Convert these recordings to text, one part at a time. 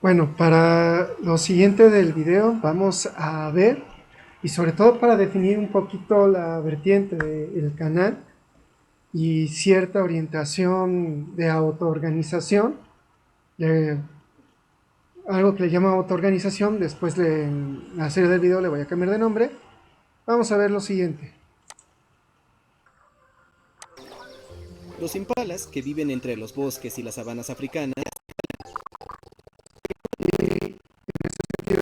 Bueno, para lo siguiente del video vamos a ver, y sobre todo para definir un poquito la vertiente del canal y cierta orientación de autoorganización, le- algo que le llama autoorganización, después en la serie del video le voy a cambiar de nombre. Vamos a ver lo siguiente. Los impalas, que viven entre los bosques y las sabanas africanas,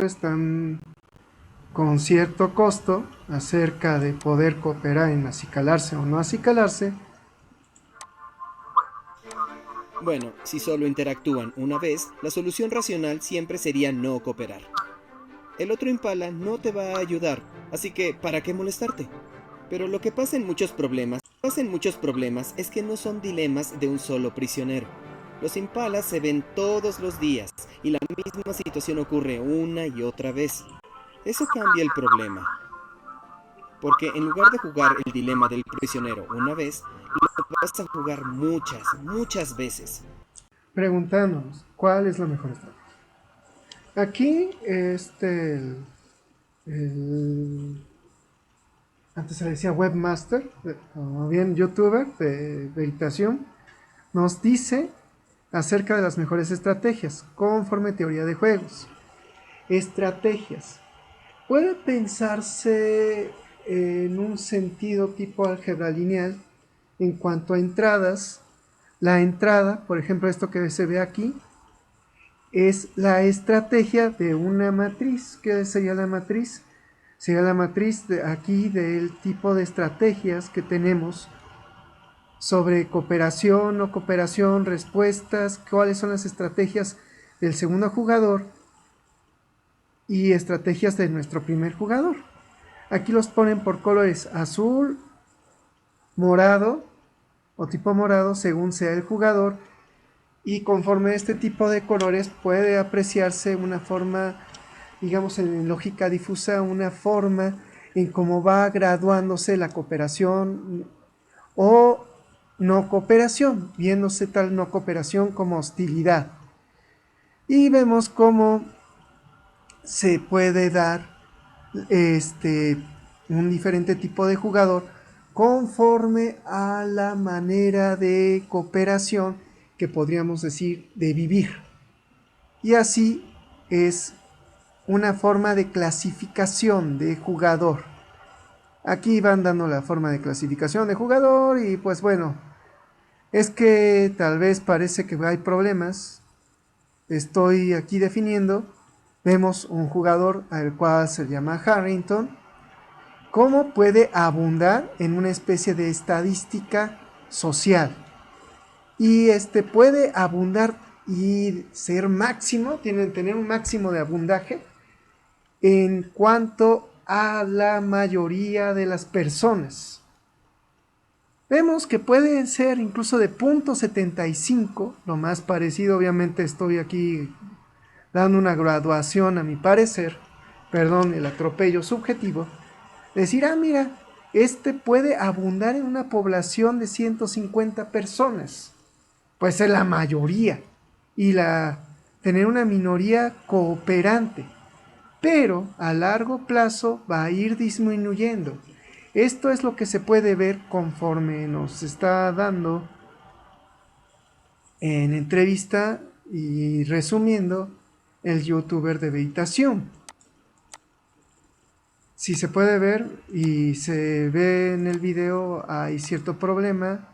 Están con cierto costo acerca de poder cooperar en acicalarse o no acicalarse. bueno, si solo interactúan una vez, la solución racional siempre sería no cooperar. El otro impala no te va a ayudar, así que ¿para qué molestarte? Pero lo que pasa en muchos problemas es que no son dilemas de un solo prisionero. Los impalas se ven todos los días y la misma situación ocurre una y otra vez. Eso cambia el problema, porque en lugar de jugar el dilema del prisionero una vez, lo vas a jugar muchas veces. Preguntándonos cuál es la mejor estrategia. Aquí, antes se le decía webmaster, o bien youtuber de meditación, nos dice acerca de las mejores estrategias, conforme teoría de juegos. Estrategias. Puede pensarse en un sentido tipo álgebra lineal en cuanto a entradas. La entrada, por ejemplo, esto que se ve aquí, es la estrategia de una matriz. ¿Qué sería la matriz? Sería la matriz de aquí del tipo de estrategias que tenemos sobre cooperación, no cooperación, respuestas, cuáles son las estrategias del segundo jugador y estrategias de nuestro primer jugador. Aquí los ponen por colores azul, morado o tipo morado según sea el jugador, y conforme a este tipo de colores puede apreciarse una forma, digamos en lógica difusa, una forma en cómo va graduándose la cooperación o no cooperación, viéndose tal no cooperación como hostilidad. Y vemos cómo se puede dar este un diferente tipo de jugador conforme a la manera de cooperación que podríamos decir de vivir. Y así es una forma de clasificación de jugador. Aquí van dando la forma de clasificación de jugador y pues bueno, es que tal vez parece que hay problemas. Estoy aquí definiendo. Vemos un jugador al cual se llama Harrington. ¿Cómo puede abundar en una especie de estadística social? Y puede abundar y ser máximo, tener un máximo de abundaje en cuanto a la mayoría de las personas. Vemos que puede ser incluso de .75, lo más parecido, obviamente estoy aquí dando una graduación a mi parecer, perdón, el atropello subjetivo, decir, ah, mira, puede abundar en una población de 150 personas, pues es la mayoría, y tener una minoría cooperante, pero a largo plazo va a ir disminuyendo. Esto es lo que se puede ver conforme nos está dando en entrevista y resumiendo el youtuber de meditación. Si se puede ver y se ve en el video, hay cierto problema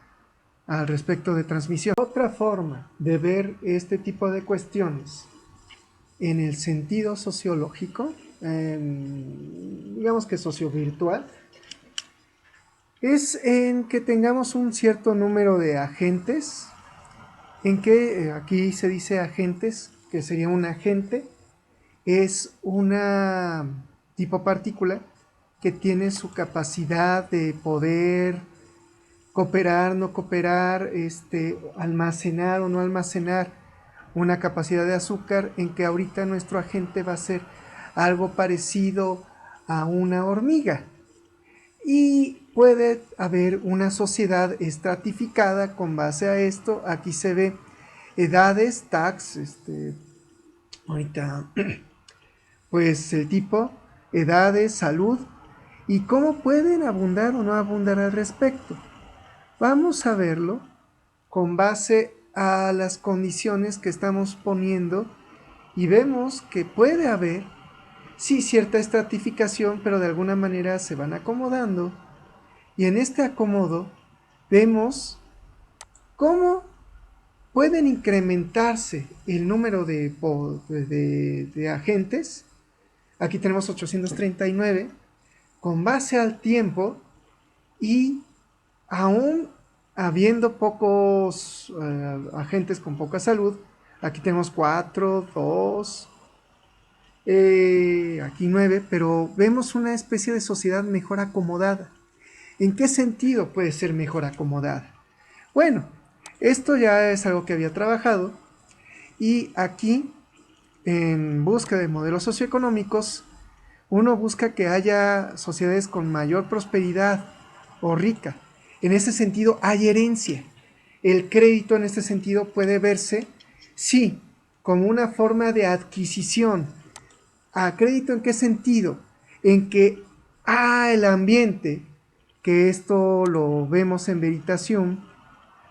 al respecto de transmisión. Otra forma de ver este tipo de cuestiones en el sentido sociológico, digamos que sociovirtual, es en que tengamos un cierto número de agentes, en que aquí se dice agentes, que sería un agente, es una tipo partícula que tiene su capacidad de poder cooperar, no cooperar, almacenar o no almacenar una capacidad de azúcar, en que ahorita nuestro agente va a ser algo parecido a una hormiga. Y puede haber una sociedad estratificada con base a esto. Aquí se ve edades, tags, Ahorita, pues el tipo, edades, salud y cómo pueden abundar o no abundar al respecto. Vamos a verlo con base a las condiciones que estamos poniendo y vemos que puede haber, sí, cierta estratificación, pero de alguna manera se van acomodando. Y en este acomodo vemos cómo pueden incrementarse el número de agentes. Aquí tenemos 839 con base al tiempo y aún habiendo pocos agentes con poca salud. Aquí tenemos 4, 2, aquí 9, pero vemos una especie de sociedad mejor acomodada. ¿En qué sentido puede ser mejor acomodada? Bueno, esto ya es algo que había trabajado y aquí en busca de modelos socioeconómicos uno busca que haya sociedades con mayor prosperidad o rica. En ese sentido hay herencia. El crédito en este sentido puede verse, sí, como una forma de adquisición. ¿A crédito en qué sentido? En que el ambiente, que esto lo vemos en Veritasium,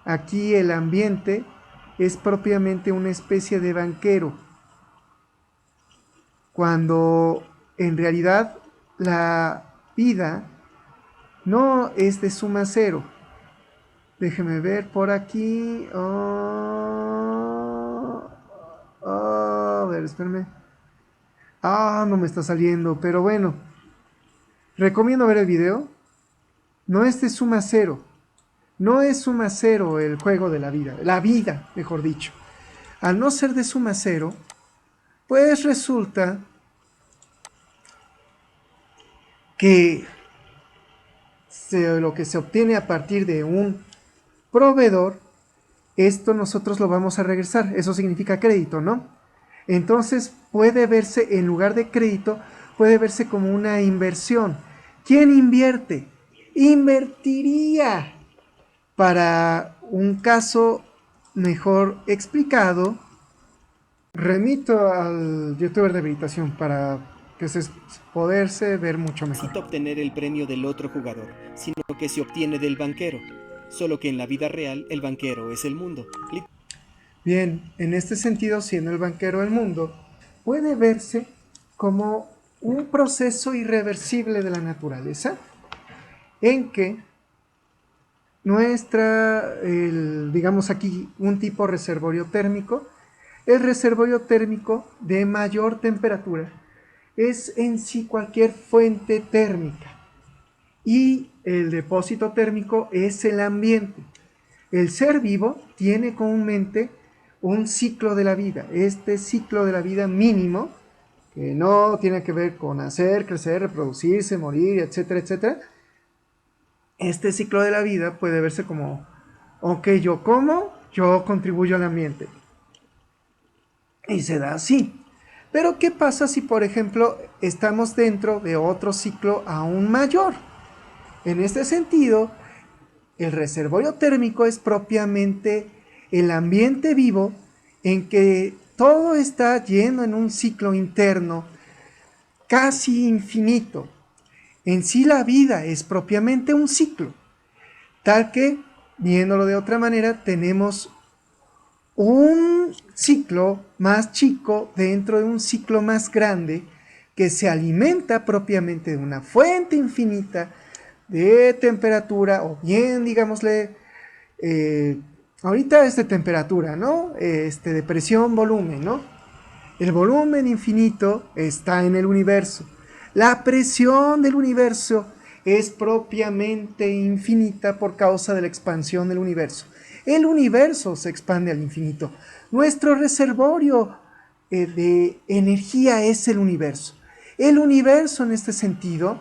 aquí el ambiente es propiamente una especie de banquero, cuando en realidad la vida no es de suma cero. Déjeme ver por aquí. A ver, espérame. No me está saliendo, pero bueno. Recomiendo ver el video. No es de suma cero. No es suma cero el juego de la vida. La vida, mejor dicho. Al no ser de suma cero, pues resulta que lo que se obtiene a partir de un proveedor, esto nosotros lo vamos a regresar. Eso significa crédito, ¿no? Entonces puede verse, en lugar de crédito, puede verse como una inversión. ¿Quién invierte? Invertiría. Para un caso mejor explicado, remito al youtuber de habilitación para que se poderse ver mucho mejor. Necesita obtener el premio del otro jugador, sino que se obtiene del banquero. Solo que en la vida real el banquero es el mundo. Bien, en este sentido, siendo el banquero el mundo, puede verse como un proceso irreversible de la naturaleza, en que digamos aquí, un tipo reservorio térmico, el reservorio térmico de mayor temperatura es en sí cualquier fuente térmica y el depósito térmico es el ambiente. El ser vivo tiene comúnmente un ciclo de la vida. Este ciclo de la vida mínimo, que no tiene que ver con nacer, crecer, reproducirse, morir, etcétera, etcétera. Este ciclo de la vida puede verse como, ok, yo como, yo contribuyo al ambiente. Y se da así. Pero ¿qué pasa si, por ejemplo, estamos dentro de otro ciclo aún mayor? En este sentido, el reservorio térmico es propiamente el ambiente vivo en que todo está yendo en un ciclo interno casi infinito. En sí la vida es propiamente un ciclo, tal que, viéndolo de otra manera, tenemos un ciclo más chico dentro de un ciclo más grande que se alimenta propiamente de una fuente infinita de temperatura, o bien, digámosle, ahorita es de temperatura, ¿no? De presión, volumen, ¿no? El volumen infinito está en el universo. La presión del universo es propiamente infinita por causa de la expansión del universo. El universo se expande al infinito. Nuestro reservorio de energía es el universo. El universo, en este sentido,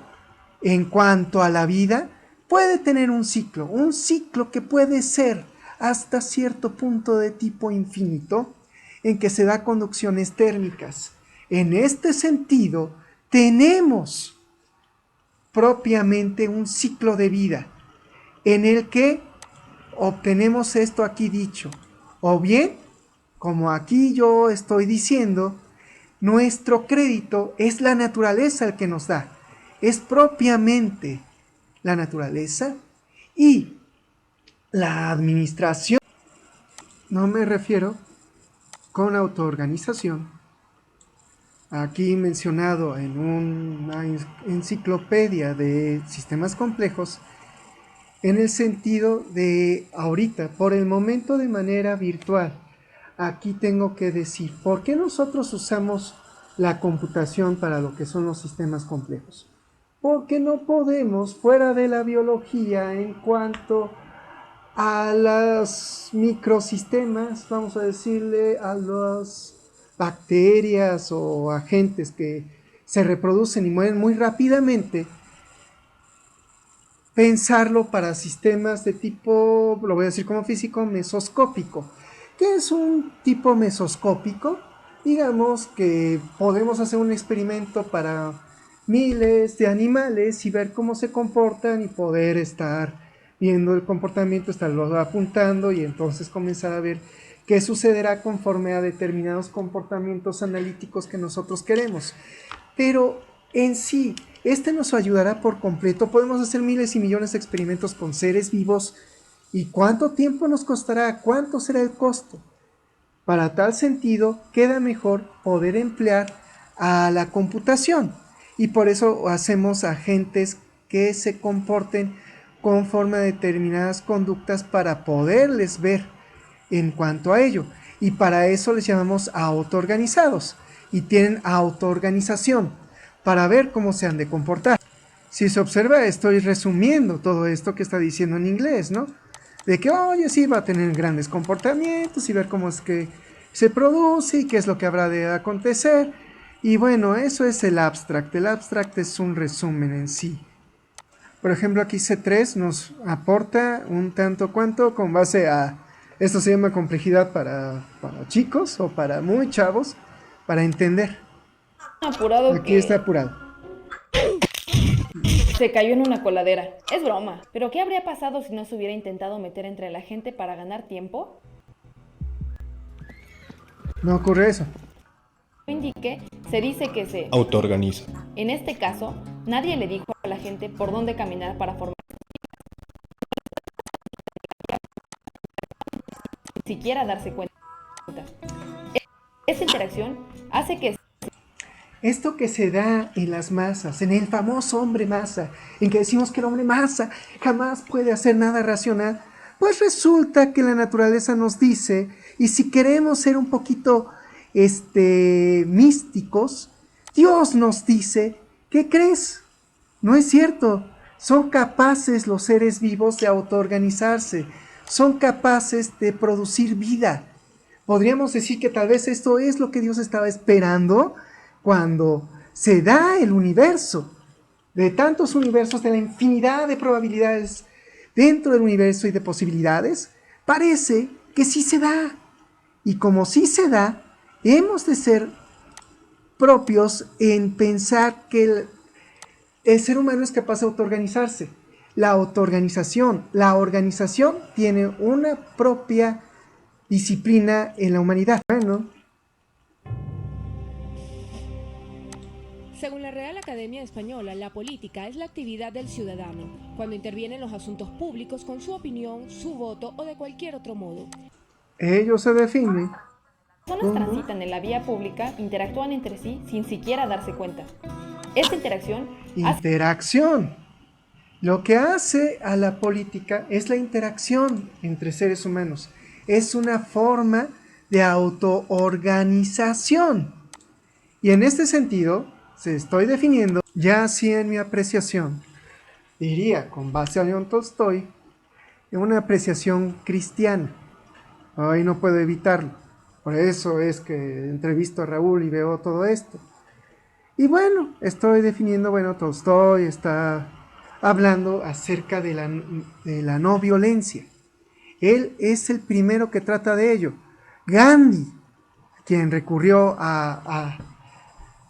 en cuanto a la vida, puede tener un ciclo que puede ser hasta cierto punto de tipo infinito, en que se da conducciones térmicas. En este sentido, tenemos propiamente un ciclo de vida en el que obtenemos esto aquí dicho, o bien, como aquí yo estoy diciendo, Nuestro crédito es la naturaleza el que nos da. Es propiamente la naturaleza y la administración. No me refiero con autoorganización, aquí mencionado en una enciclopedia de sistemas complejos, en el sentido de ahorita, por el momento de manera virtual. Aquí tengo que decir, ¿por qué nosotros usamos la computación para lo que son los sistemas complejos? Porque no podemos, fuera de la biología, en cuanto a los microsistemas, vamos a decirle a las bacterias o agentes que se reproducen y mueren muy rápidamente, pensarlo para sistemas de tipo, lo voy a decir como físico, mesoscópico. ¿Qué es un tipo mesoscópico? Digamos que podemos hacer un experimento para miles de animales y ver cómo se comportan y poder estar viendo el comportamiento, estarlo apuntando y entonces comenzar a ver qué sucederá conforme a determinados comportamientos analíticos que nosotros queremos. Pero en sí, este nos ayudará por completo. Podemos hacer miles y millones de experimentos con seres vivos. ¿Y cuánto tiempo nos costará? ¿Cuánto será el costo? Para tal sentido, queda mejor poder emplear a la computación. Y por eso hacemos agentes que se comporten conforme a determinadas conductas para poderles ver en cuanto a ello. Y para eso les llamamos autoorganizados. Y tienen autoorganización para ver cómo se han de comportar. Si se observa, estoy resumiendo todo esto que está diciendo en inglés, ¿no? De que, oye, sí, va a tener grandes comportamientos y ver cómo es que se produce y qué es lo que habrá de acontecer. Y bueno, eso es el abstract. El abstract es un resumen en sí. Por ejemplo, aquí C3 nos aporta un tanto cuanto con base a, esto se llama complejidad para chicos o para muy chavos, para entender. Apurado Aquí está que apurado. se cayó en una coladera. Es broma. Pero ¿qué habría pasado si no se hubiera intentado meter entre la gente para ganar tiempo? No ocurre eso. Indique, se dice que se Autoorganiza. En este caso, nadie le dijo a la gente por dónde caminar para formar ni siquiera darse cuenta. Esa interacción hace que Esto que se da en las masas, en el famoso hombre masa, en que decimos que el hombre masa jamás puede hacer nada racional, pues resulta que la naturaleza nos dice, y si queremos ser un poquito místicos, Dios nos dice, ¿qué crees? No es cierto. Son capaces los seres vivos de autoorganizarse, son capaces de producir vida. Podríamos decir que tal vez esto es lo que Dios estaba esperando cuando se da el universo, de tantos universos, de la infinidad de probabilidades dentro del universo y de posibilidades, parece que sí se da. Y como sí se da, hemos de ser propios en pensar que el ser humano es capaz de autoorganizarse. La organización tiene una propia disciplina en la humanidad. Bueno, según la Real Academia Española, la política es la actividad del ciudadano, cuando interviene en los asuntos públicos con su opinión, su voto o de cualquier otro modo. ello se define las personas transitan en la vía pública, interactúan entre sí sin siquiera darse cuenta. Esta interacción interacción. Lo que hace a la política es la interacción entre seres humanos. Es una forma de autoorganización. Y en este sentido, se estoy definiendo, ya así en mi apreciación, diría con base a León Tolstoy, en una apreciación cristiana. Hoy no puedo evitarlo. Por eso es que entrevisto a Raúl y veo todo esto. Y bueno, estoy definiendo, Tolstoy está hablando acerca de la no violencia. Él es el primero que trata de ello. Gandhi, quien recurrió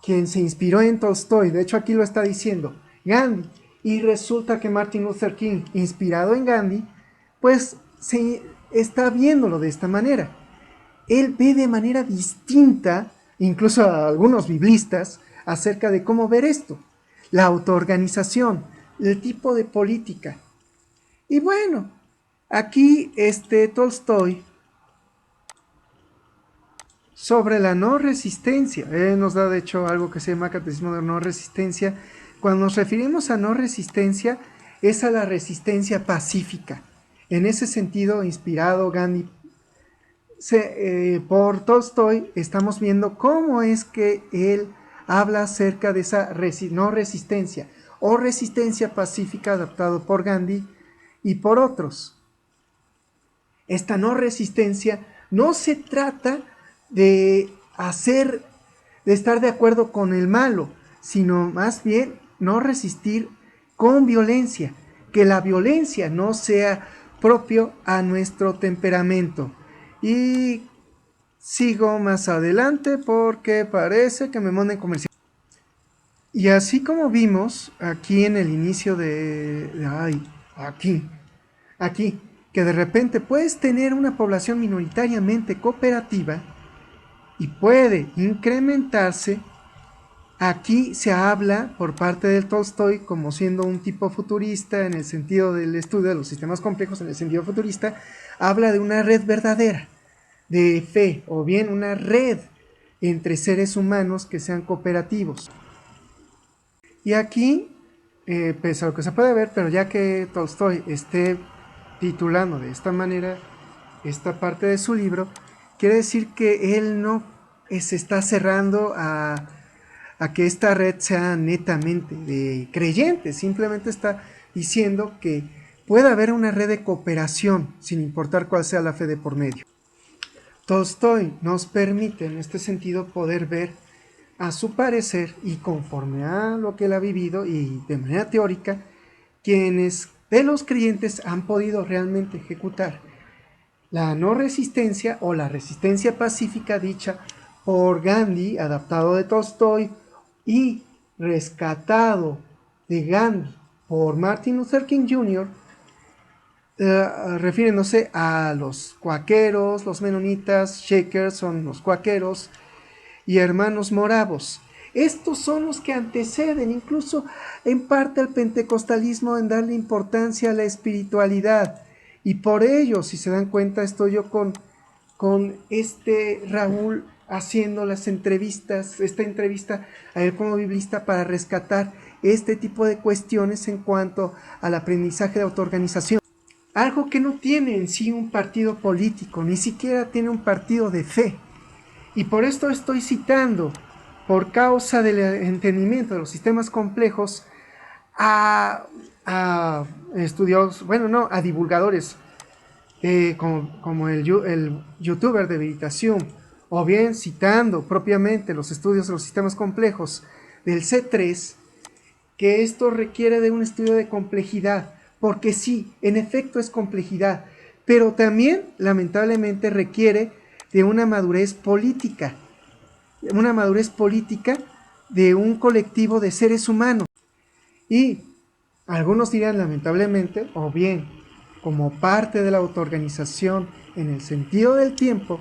quien se inspiró en Tolstoy, de hecho aquí lo está diciendo, Gandhi, y resulta que Martin Luther King, inspirado en Gandhi, pues se está viéndolo de esta manera. Él ve de manera distinta incluso a algunos biblistas, acerca de cómo ver esto, la autoorganización, el tipo de política. Y bueno, aquí Tolstoy, sobre la no resistencia, nos da de hecho algo que se llama Catecismo de no resistencia. Cuando nos referimos a no resistencia, es a la resistencia pacífica. En ese sentido, inspirado Gandhi por Tolstoy, estamos viendo cómo es que él habla acerca de esa no resistencia o resistencia pacífica adaptado por Gandhi y por otros. Esta no resistencia no se trata de estar de acuerdo con el malo, sino más bien no resistir con violencia, que la violencia no sea propio a nuestro temperamento. Y sigo más adelante porque parece que me mandan comercial. Y así como vimos aquí en el inicio aquí, que de repente puedes tener una población minoritariamente cooperativa y puede incrementarse. Aquí se habla por parte del Tolstoy como siendo un tipo futurista en el sentido del estudio de los sistemas complejos, en el sentido futurista, habla de una red verdadera de fe, o bien una red entre seres humanos que sean cooperativos. Y aquí, pese a lo que se puede ver, pero ya que Tolstoy esté titulando de esta manera esta parte de su libro, quiere decir que él no se está cerrando a que esta red sea netamente de creyentes, simplemente está diciendo que puede haber una red de cooperación sin importar cuál sea la fe de por medio. Tolstoy nos permite en este sentido poder ver a su parecer y conforme a lo que él ha vivido y de manera teórica, quienes de los creyentes han podido realmente ejecutar la no resistencia o la resistencia pacífica dicha por Gandhi, adaptado de Tolstoy y rescatado de Gandhi por Martin Luther King Jr., refiriéndose a los cuáqueros, los menonitas, Shakers son los cuáqueros y hermanos moravos. Estos son los que anteceden incluso en parte al pentecostalismo en darle importancia a la espiritualidad. Y por ello, si se dan cuenta, estoy yo con Raúl haciendo las entrevistas, esta entrevista a él como biblista para rescatar este tipo de cuestiones en cuanto al aprendizaje de autoorganización. Algo que no tiene en sí un partido político, ni siquiera tiene un partido de fe. Y por esto estoy citando, por causa del entendimiento de los sistemas complejos, a estudiosos, a divulgadores, como el youtuber de Veritasium, o bien citando propiamente los estudios de los sistemas complejos del C3, que esto requiere de un estudio de complejidad, porque sí, en efecto es complejidad, pero también lamentablemente requiere de una madurez política de un colectivo de seres humanos. Y algunos dirán lamentablemente, o bien como parte de la autoorganización en el sentido del tiempo,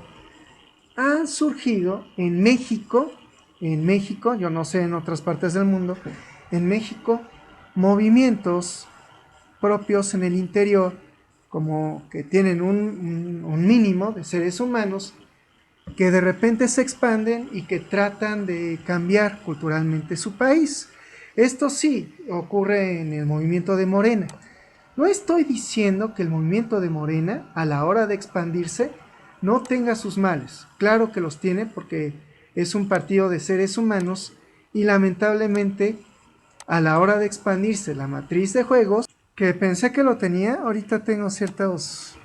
han surgido en México, yo no sé en otras partes del mundo, en México, movimientos propios en el interior, como que tienen un mínimo de seres humanos, que de repente se expanden y que tratan de cambiar culturalmente su país. Esto sí ocurre en el movimiento de Morena. No estoy diciendo que el movimiento de Morena, a la hora de expandirse, no tenga sus males. Claro que los tiene porque es un partido de seres humanos y lamentablemente a la hora de expandirse la matriz de juegos, que pensé que lo tenía, ahorita tengo ciertos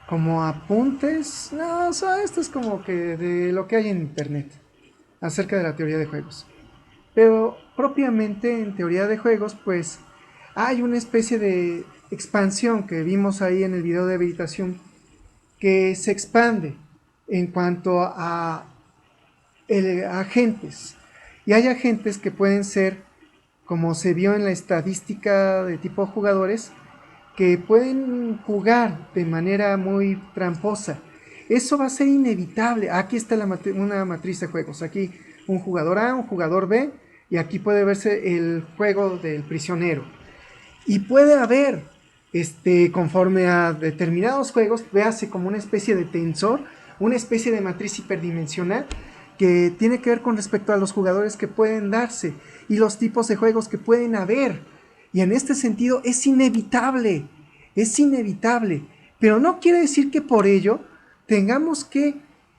como apuntes, no, o sea, esto es como que de lo que hay en internet acerca de la teoría de juegos. Pero propiamente en teoría de juegos, pues hay una especie de expansión que vimos ahí en el video de Veritasium, que se expande en cuanto a agentes. Y hay agentes que pueden ser, como se vio en la estadística de tipo jugadores, que pueden jugar de manera muy tramposa. eso va a ser inevitable. Aquí está una matriz de juegos, aquí un jugador A, un jugador B, y aquí puede verse el juego del prisionero. Y puede haber, conforme a determinados juegos, véase como una especie de tensor, una especie de matriz hiperdimensional, que tiene que ver con respecto a los jugadores que pueden darse y los tipos de juegos que pueden haber. Y en este sentido es inevitable, pero no quiere decir que por ello tengamos que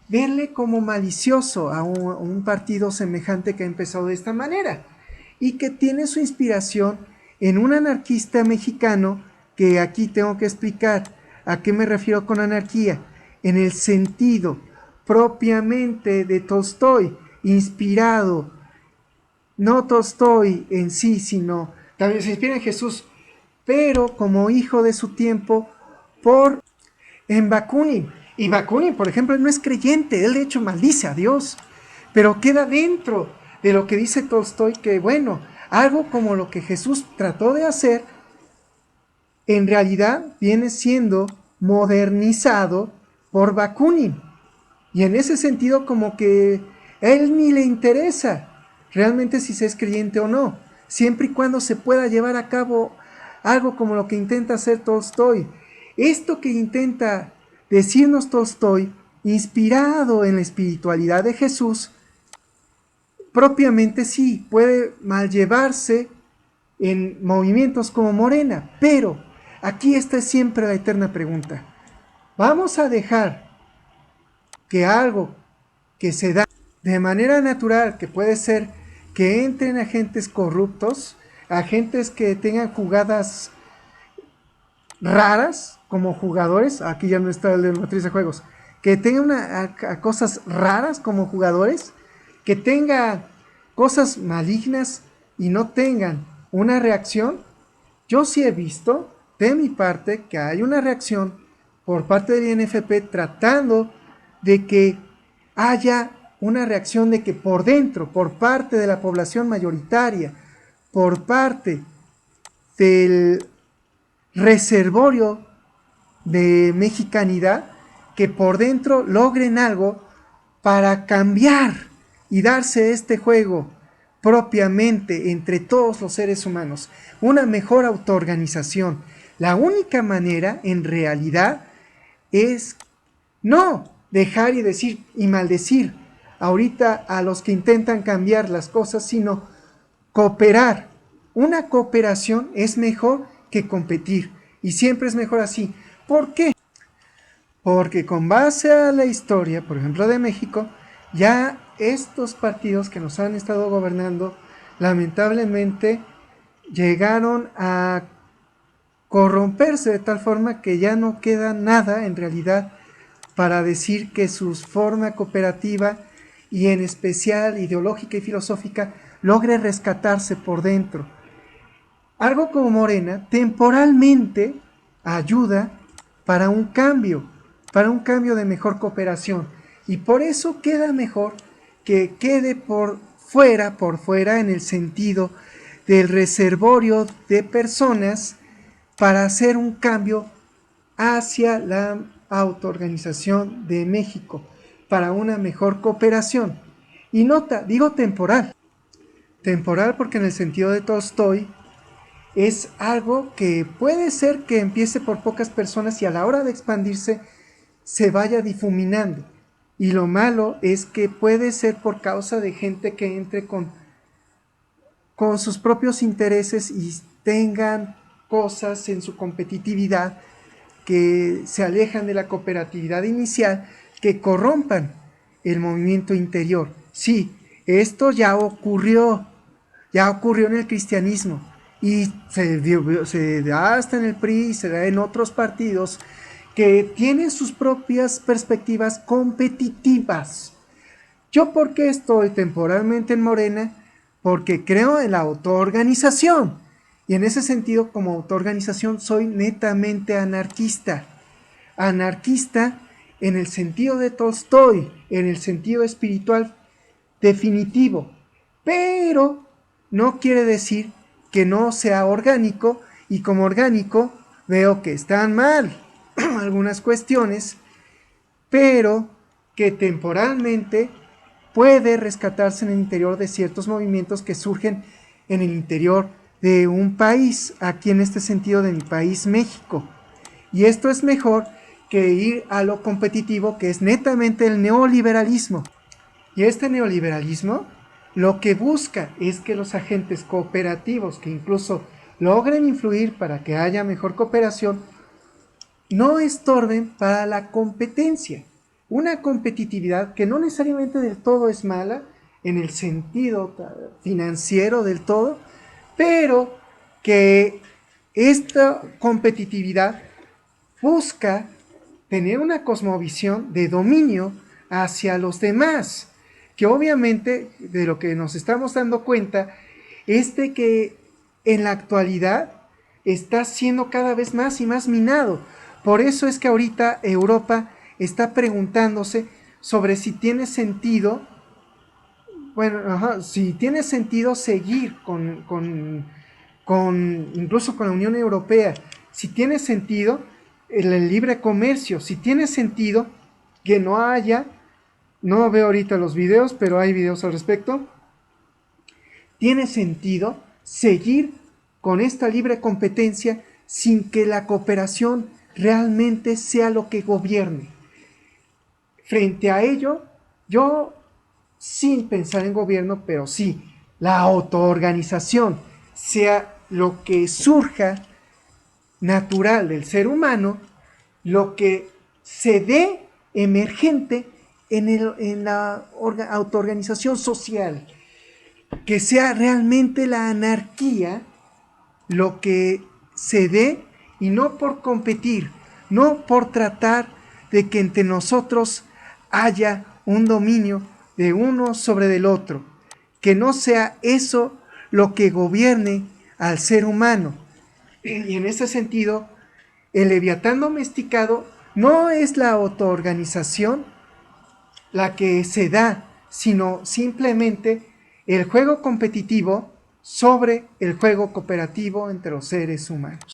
verle como malicioso a un partido semejante que ha empezado de esta manera y que tiene su inspiración en un anarquista mexicano, que aquí tengo que explicar a qué me refiero con anarquía, en el sentido propiamente de Tolstoy, inspirado, no Tolstoy en sí, sino también se inspira en Jesús, pero como hijo de su tiempo, en Bakunin. Y Bakunin, por ejemplo, no es creyente, él de hecho maldice a Dios, pero queda dentro de lo que dice Tolstoy, que bueno, algo como lo que Jesús trató de hacer, en realidad viene siendo modernizado por Bakunin. Y en ese sentido como que a él ni le interesa realmente si se es creyente o no, siempre y cuando se pueda llevar a cabo algo como lo que intenta hacer Tolstoy. Esto que intenta decirnos Tolstoy, inspirado en la espiritualidad de Jesús, propiamente sí, puede mal llevarse en movimientos como Morena, pero aquí está siempre la eterna pregunta. ¿Vamos a dejar que algo que se da de manera natural, que puede ser que entren agentes corruptos, agentes que tengan jugadas raras como jugadores, aquí ya no está el de matriz de juegos, que tengan cosas raras como jugadores, que tengan cosas malignas y no tengan una reacción? Yo sí he visto de mi parte que hay una reacción por parte del INFP tratando de que haya una reacción de que por dentro, por parte de la población mayoritaria, por parte del reservorio de mexicanidad, que por dentro logren algo para cambiar y darse este juego propiamente entre todos los seres humanos, una mejor autoorganización. La única manera en realidad es no dejar y decir y maldecir ahorita a los que intentan cambiar las cosas, sino cooperar. Una cooperación es mejor que competir, y siempre es mejor así. ¿Por qué? Porque con base a la historia, por ejemplo de México, ya estos partidos que nos han estado gobernando, lamentablemente llegaron a corromperse de tal forma que ya no queda nada en realidad para decir que su forma cooperativa y en especial ideológica y filosófica logre rescatarse por dentro. Algo como Morena temporalmente ayuda para un cambio de mejor cooperación, y por eso queda mejor que quede por fuera en el sentido del reservorio de personas para hacer un cambio hacia la autoorganización de México, para una mejor cooperación. Y nota, digo temporal porque en el sentido de Tolstoy es algo que puede ser que empiece por pocas personas y a la hora de expandirse se vaya difuminando. Y lo malo es que puede ser por causa de gente que entre con sus propios intereses y tengan cosas en su competitividad que se alejan de la cooperatividad inicial, que corrompan el movimiento interior. Sí, esto ya ocurrió en el cristianismo y se da hasta en el PRI y se da en otros partidos que tienen sus propias perspectivas competitivas. ¿Yo por qué estoy temporalmente en Morena? Porque creo en la autoorganización. Y en ese sentido, como autoorganización, soy netamente anarquista. Anarquista en el sentido de Tolstoy, en el sentido espiritual definitivo. Pero no quiere decir que no sea orgánico, y como orgánico veo que están mal algunas cuestiones, pero que temporalmente puede rescatarse en el interior de ciertos movimientos que surgen en el interior de un país, aquí en este sentido de mi país, México. Y esto es mejor que ir a lo competitivo, que es netamente el neoliberalismo. Y este neoliberalismo lo que busca es que los agentes cooperativos, que incluso logren influir para que haya mejor cooperación, no estorben para la competencia. Una competitividad que no necesariamente del todo es mala, en el sentido financiero del todo, pero que esta competitividad busca tener una cosmovisión de dominio hacia los demás, que obviamente de lo que nos estamos dando cuenta es de que en la actualidad está siendo cada vez más y más minado. Por eso es que ahorita Europa está preguntándose sobre si tiene sentido, si tiene sentido seguir incluso con la Unión Europea, si tiene sentido el libre comercio, si tiene sentido que no haya, no veo ahorita los videos, pero hay videos al respecto, tiene sentido seguir con esta libre competencia sin que la cooperación realmente sea lo que gobierne. Frente a ello, yo, sin pensar en gobierno, pero sí, la autoorganización sea lo que surja natural del ser humano, lo que se dé emergente en la autoorganización social, que sea realmente la anarquía lo que se dé, y no por competir, no por tratar de que entre nosotros haya un dominio de uno sobre del otro, que no sea eso lo que gobierne al ser humano. Y en ese sentido, el leviatán domesticado no es la autoorganización la que se da, sino simplemente el juego competitivo sobre el juego cooperativo entre los seres humanos.